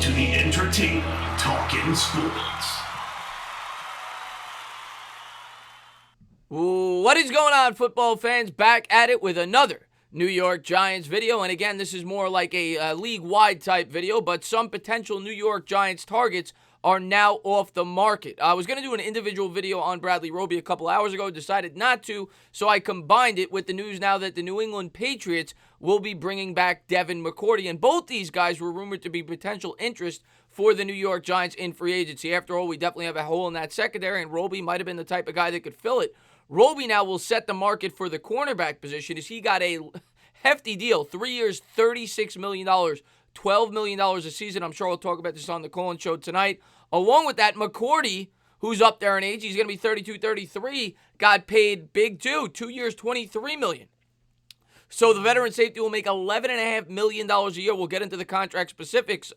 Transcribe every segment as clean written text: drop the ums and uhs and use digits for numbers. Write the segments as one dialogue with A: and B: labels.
A: to the entertainer talking sports.
B: What is going on, football fans? Back at it with another New York Giants video. And again, this is more like a league-wide type video, but some potential New York Giants targets are now off the market. I was going to do an individual video on Bradley Roby a couple hours ago, decided not to, so I combined it with the news now that the New England Patriots will be bringing back Devin McCourty. And both these guys were rumored to be potential interest for the New York Giants in free agency. After all, we definitely have a hole in that secondary, and Roby might have been the type of guy that could fill it. Roby now will set the market for the cornerback position as he got a hefty deal. 3 years, $36 million, $12 million a season. I'm sure we'll talk about this on the Colin Show tonight. Along with that, McCourty, who's up there in age, he's going to be 32, 33, got paid big too. 2 years, $23 million. So the veteran safety will make $11.5 million a year. We'll get into the contract specifics.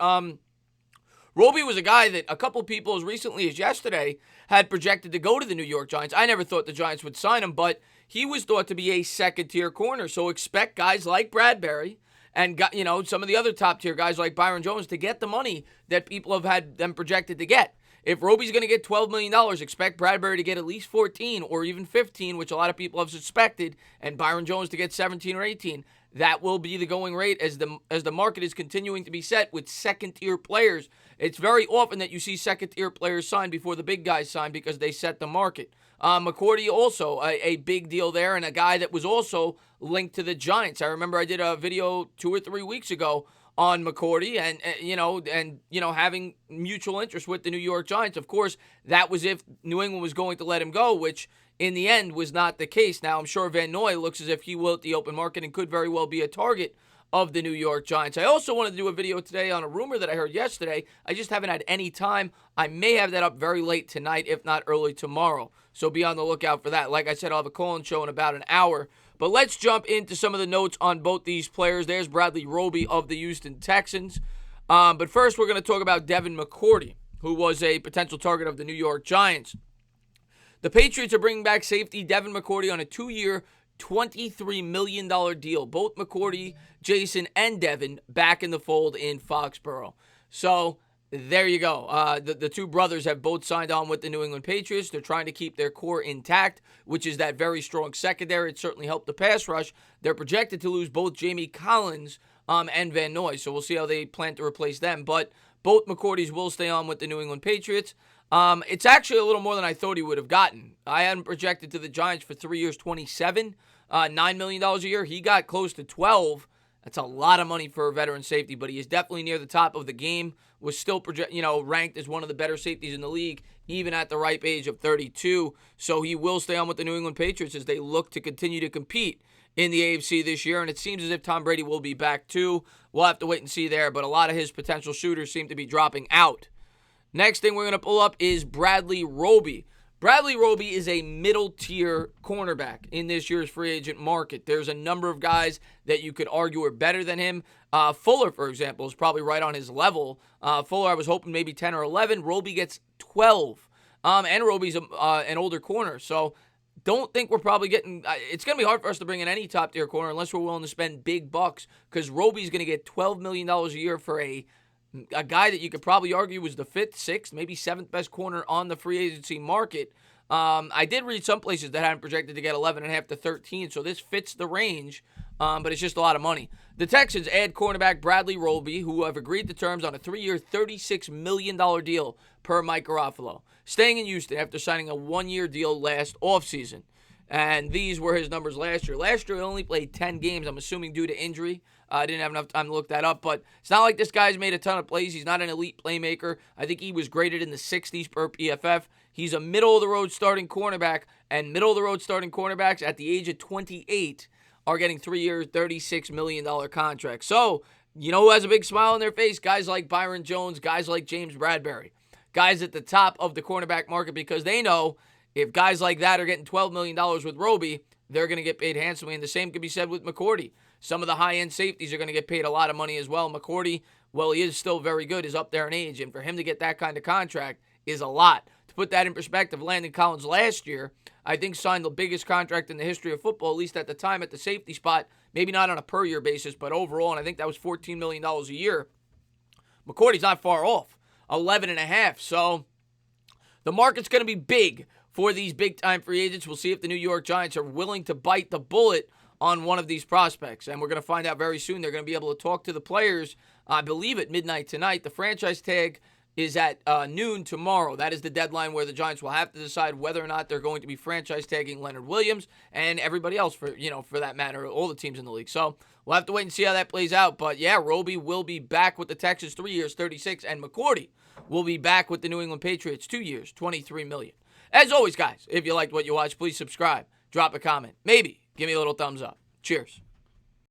B: Roby was a guy that a couple people as recently as yesterday had projected to go to the New York Giants. I never thought the Giants would sign him, but he was thought to be a second-tier corner. So expect guys like Bradbury and some of the other top-tier guys like Byron Jones to get the money that people have had them projected to get. If Roby's going to get $12 million, expect Bradbury to get at least 14 or even 15, which a lot of people have suspected, and Byron Jones to get 17 or 18. That will be the going rate as the market is continuing to be set with second-tier players. It's very often that you see second-tier players sign before the big guys sign because they set the market. McCourty also a big deal there, and a guy that was also linked to the Giants. I remember I did a video 2 or 3 weeks ago on McCourty and having mutual interest with the New York Giants. Of course, that was if New England was going to let him go, which in the end was not the case. Now, I'm sure Van Noy looks as if he will at the open market and could very well be a target of the New York Giants. I also wanted to do a video today on a rumor that I heard yesterday. I just haven't had any time. I may have that up very late tonight, if not early tomorrow. So be on the lookout for that. Like I said, I'll have a call-in show in about an hour. But let's jump into some of the notes on both these players. There's Bradley Roby of the Houston Texans. But first, we're going to talk about Devin McCourty, who was a potential target of the New York Giants. The Patriots are bringing back safety Devin McCourty on a 2-year, $23 million deal. Both McCourty, Jason, and Devin back in the fold in Foxborough. So there you go. The two brothers have both signed on with the New England Patriots. They're trying to keep their core intact, which is that very strong secondary. It certainly helped the pass rush. They're projected to lose both Jamie Collins and Van Noy, so we'll see how they plan to replace them. But both McCourtys will stay on with the New England Patriots. It's actually a little more than I thought he would have gotten. I hadn't projected to the Giants for 3 years, $27, $9 million a year. He got close to 12. That's a lot of money for a veteran safety, but he is definitely near the top of the game. Was still ranked as one of the better safeties in the league, even at the ripe age of 32. So he will stay on with the New England Patriots as they look to continue to compete in the AFC this year. And it seems as if Tom Brady will be back too. We'll have to wait and see there, but a lot of his potential shooters seem to be dropping out. Next thing we're going to pull up is Bradley Roby. Bradley Roby is a middle-tier cornerback in this year's free agent market. There's a number of guys that you could argue are better than him. Fuller, for example, is probably right on his level. Fuller, I was hoping maybe 10 or 11. Roby gets 12. And Roby's an older corner. So don't think we're probably getting it's going to be hard for us to bring in any top-tier corner unless we're willing to spend big bucks, because Roby's going to get $12 million a year for a guy that you could probably argue was the 5th, 6th, maybe 7th best corner on the free agency market. I did read some places that had him projected to get 11.5 to 13, so this fits the range, but it's just a lot of money. The Texans add cornerback Bradley Roby, who have agreed to terms on a 3-year, $36 million deal per Mike Garofalo, staying in Houston after signing a 1-year deal last offseason. And these were his numbers last year. Last year, he only played 10 games, I'm assuming due to injury. I didn't have enough time to look that up, but it's not like this guy's made a ton of plays. He's not an elite playmaker. I think he was graded in the 60s per PFF. He's a middle-of-the-road starting cornerback, and middle-of-the-road starting cornerbacks at the age of 28 are getting 3-year, $36 million contracts. So, you know who has a big smile on their face? Guys like Byron Jones, guys like James Bradbury, guys at the top of the cornerback market, because they know if guys like that are getting $12 million with Roby, they're going to get paid handsomely, and the same could be said with McCourty. Some of the high-end safeties are going to get paid a lot of money as well. McCourty, well, he is still very good, is up there in age, and for him to get that kind of contract is a lot. To put that in perspective, Landon Collins last year, I think, signed the biggest contract in the history of football, at least at the time, at the safety spot, maybe not on a per-year basis, but overall, and I think that was $14 million a year. McCourty's not far off, 11.5. So the market's going to be big for these big-time free agents. We'll see if the New York Giants are willing to bite the bullet on one of these prospects. And we're going to find out very soon. They're going to be able to talk to the players, I believe, at midnight tonight. The franchise tag is at noon tomorrow. That is the deadline where the Giants will have to decide whether or not they're going to be franchise tagging Leonard Williams and everybody else, for that matter, all the teams in the league. So we'll have to wait and see how that plays out. But yeah, Roby will be back with the Texans 3 years, 36, and McCourty will be back with the New England Patriots 2 years, $23 million. As always, guys, if you liked what you watched, please subscribe, drop a comment, maybe give me a little thumbs up. Cheers.